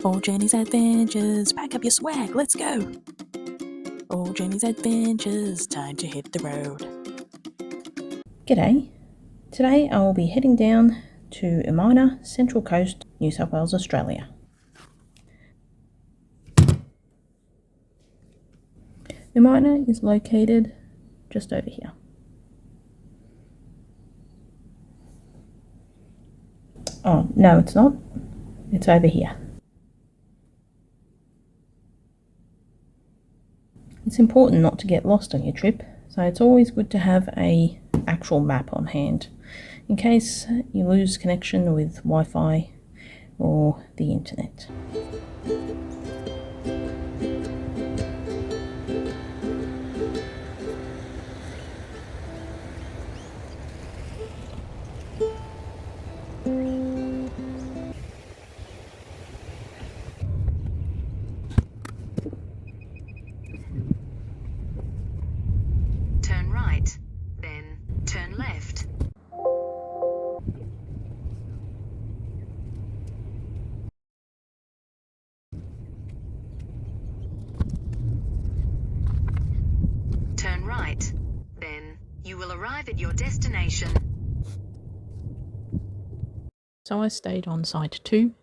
For Jenny's Adventures, pack up your swag, let's go! For Jenny's Adventures, time to hit the road. G'day. Today I will be heading down to Umina, Central Coast, New South Wales, Australia. Umina is located just over here. Oh, no it's not. It's over here. It's important not to get lost on your trip, so it's always good to have an actual map on hand in case you lose connection with Wi-Fi or the internet. Turn right, then turn left. Turn right, then you will arrive at your destination. So I stayed on site 2.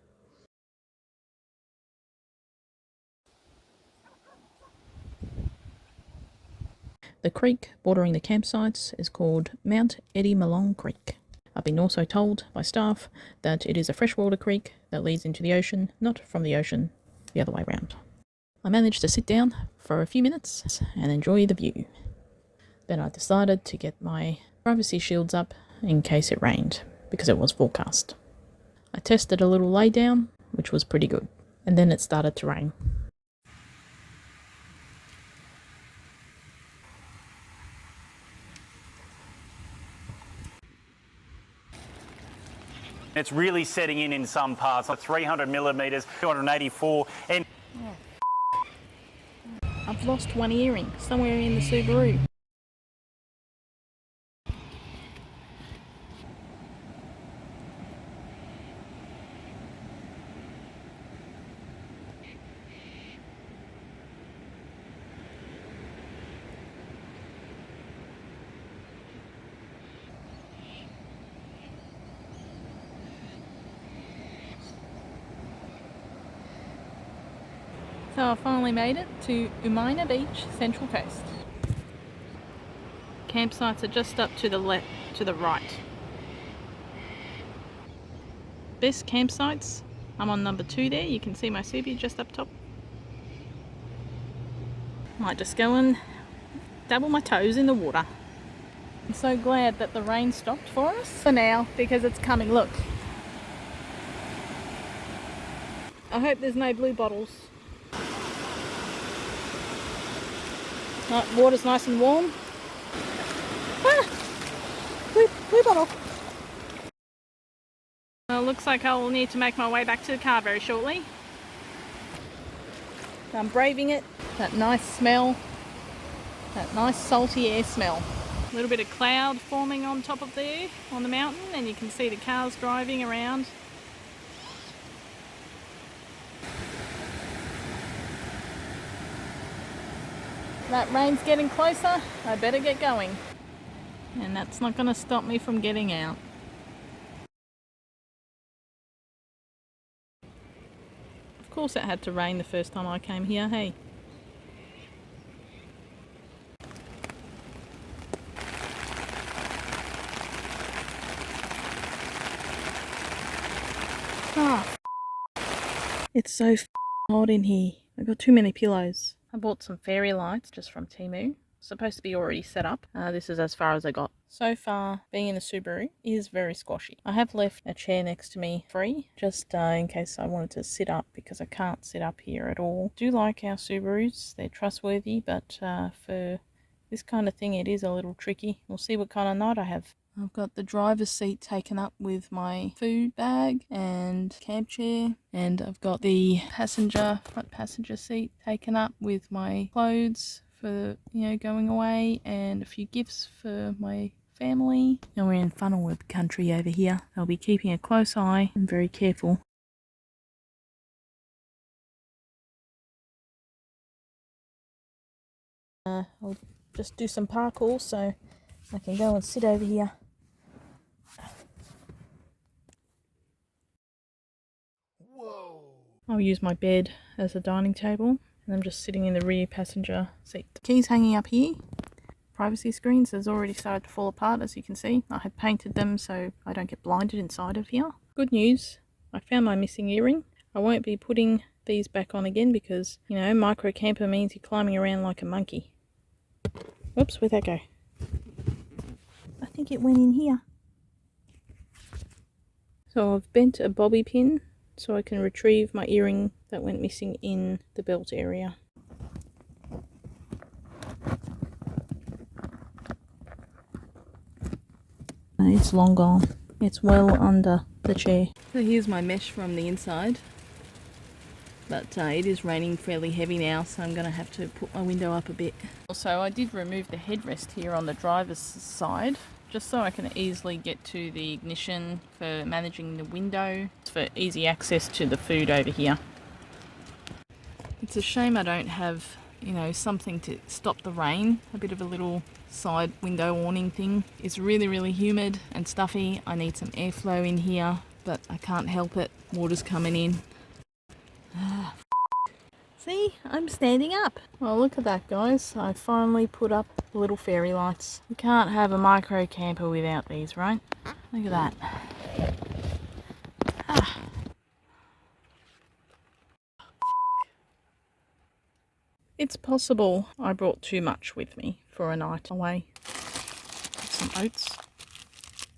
The creek bordering the campsites is called Mount Eddie Malong Creek. I've been also told by staff that it is a freshwater creek that leads into the ocean, not from the ocean the other way around. I managed to sit down for a few minutes and enjoy the view. Then I decided to get my privacy shields up in case it rained, because it was forecast. I tested a little lay down, which was pretty good, and then it started to rain. It's really setting in some parts, like 300 millimetres, 284, and... I've lost one earring somewhere in the Subaru. So I finally made it to Umina Beach, Central Coast. Campsites are just up to the left, to the right. Best campsites, I'm on number 2 there. You can see my Subi just up top. Might just go and dabble my toes in the water. I'm so glad that the rain stopped for us for now, because it's coming. Look. I hope there's no blue bottles. Water's nice and warm. Ah! Blue bottle. Well, looks like I'll need to make my way back to the car very shortly. I'm braving it. That nice smell. That nice salty air smell. A little bit of cloud forming on top of there on the mountain, and you can see the cars driving around. That rain's getting closer, I better get going. And that's not going to stop me from getting out. Of course it had to rain the first time I came here, hey? Ah, it's so hot in here. I got too many pillows. I bought some fairy lights just from Temu. Supposed to be already set up. This is as far as I got. So far, being in the Subaru is very squashy. I have left a chair next to me free, just in case I wanted to sit up, because I can't sit up here at all. I do like our Subarus, they're trustworthy, but for this kind of thing it is a little tricky. We'll see what kind of night I have. I've got the driver's seat taken up with my food bag and camp chair, and I've got the front passenger seat taken up with my clothes for, going away, and a few gifts for my family. And we're in Funnelweb country over here. I'll be keeping a close eye and very careful I'll just do some parkour so I can go and sit over here. Whoa. I'll use my bed as a dining table, and I'm just sitting in the rear passenger seat. Keys hanging up here. Privacy screens has already started to fall apart, as you can see. I had painted them so I don't get blinded inside of here. Good news, I found my missing earring. I won't be putting these back on again because, you know, micro camper means you're climbing around like a monkey. Whoops, where'd that go? I think it went in here. So I've bent a bobby pin so I can retrieve my earring that went missing in the belt area. It's long gone. It's well under the chair. So here's my mesh from the inside. But it is raining fairly heavy now, so I'm going to have to put my window up a bit. Also, I did remove the headrest here on the driver's side, just so I can easily get to the ignition for managing the window, for easy access to the food over here. It's a shame I don't have, you know, something to stop the rain. A bit of a little side window awning thing. It's really, really humid and stuffy. I need some airflow in here, but I can't help it. Water's coming in. See, I'm standing up. Oh, look at that, guys. I finally put up the little fairy lights. You can't have a micro camper without these, right? Look at that. It's possible I brought too much with me for a night away. Some oats,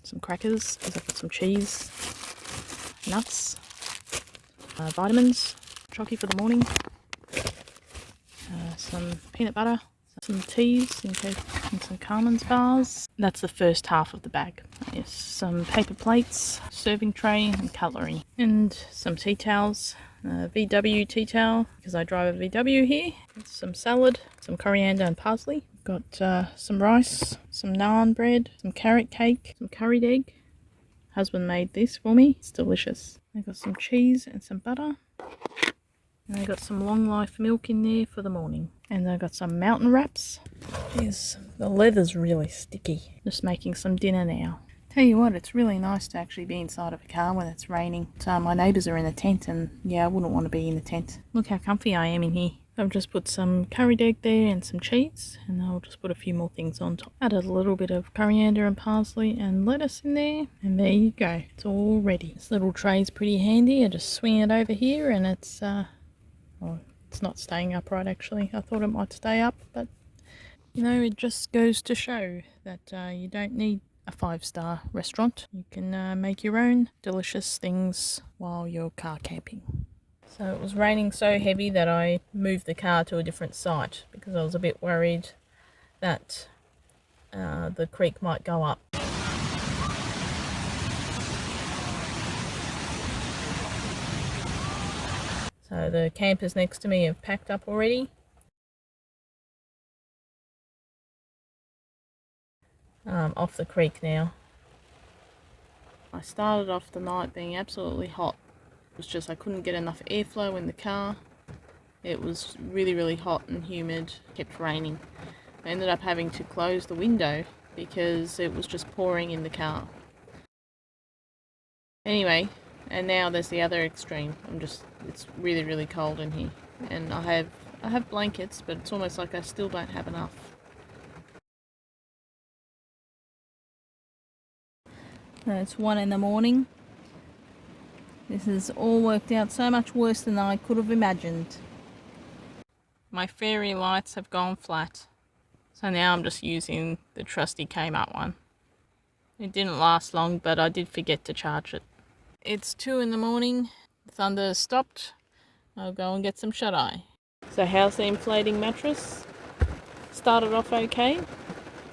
some crackers, because I've got some cheese, nuts, vitamins, chocky for the morning, some peanut butter, some teas and some Carmen's bars. That's the first half of the bag. Yes, some paper plates, serving tray and cutlery, and some tea towels. VW tea towel because I drive a VW here. Some salad, some coriander and parsley. Got some rice, some naan bread, some carrot cake, some curried egg. Husband made this for me. It's delicious. I got some cheese and some butter. And I got some long life milk in there for the morning. And I got some mountain wraps. Jeez, the leather's really sticky. Just making some dinner now. Tell you what, it's really nice to actually be inside of a car when it's raining. So my neighbours are in a tent and yeah, I wouldn't want to be in a tent. Look how comfy I am in here. I've just put some curried egg there and some cheese, and I'll just put a few more things on top. Added a little bit of coriander and parsley and lettuce in there, and there you go. It's all ready. This little tray's pretty handy. I just swing it over here and it's, well, it's not staying upright actually. I thought it might stay up, but you know, it just goes to show that you don't need a 5-star restaurant. You can make your own delicious things while you're car camping. So it was raining so heavy that I moved the car to a different site because I was a bit worried that the creek might go up. So the campers next to me have packed up already. Off the creek now. I started off the night being absolutely hot. It was just I couldn't get enough airflow in the car. It was really, really hot and humid. It kept raining. I ended up having to close the window because it was just pouring in the car. Anyway, and now there's the other extreme. It's really, really cold in here. And I have blankets, but it's almost like I still don't have enough. It's 1 in the morning. This has all worked out so much worse than I could have imagined. My fairy lights have gone flat. So now I'm just using the trusty Kmart one. It didn't last long, but I did forget to charge it. It's 2 in the morning. The thunder has stopped. I'll go and get some shut-eye. So how's the inflating mattress? Started off okay,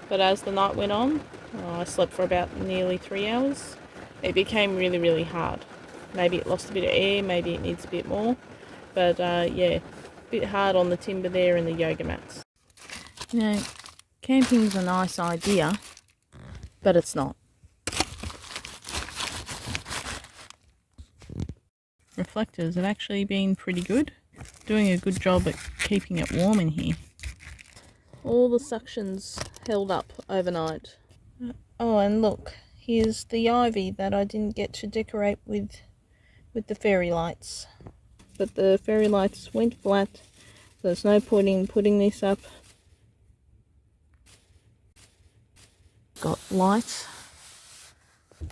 but as the night went on, I slept for about nearly 3 hours. It became really, really hard. Maybe it lost a bit of air, maybe it needs a bit more. But yeah, a bit hard on the timber there and the yoga mats. You know, camping's a nice idea, but it's not. Reflectors have actually been pretty good. Doing a good job at keeping it warm in here. All the suctions held up overnight. Oh, and look, here's the ivy that I didn't get to decorate with the fairy lights. But the fairy lights went flat, so there's no point in putting this up. Got light,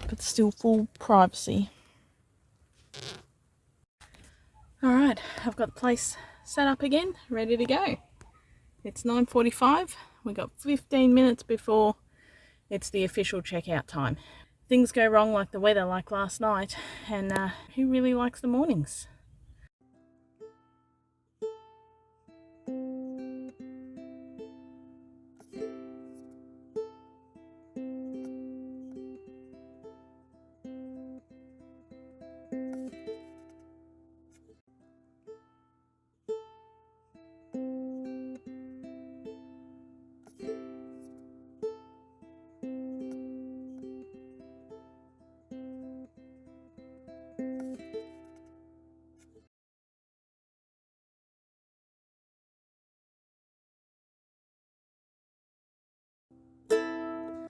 but still full privacy. Alright, I've got the place set up again, ready to go. It's 9:45. We got 15 minutes before it's the official checkout time. Things go wrong like the weather, like last night, and who really likes the mornings?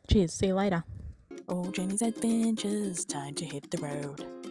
Cheers, see you later. All Jenny's adventures, time to hit the road.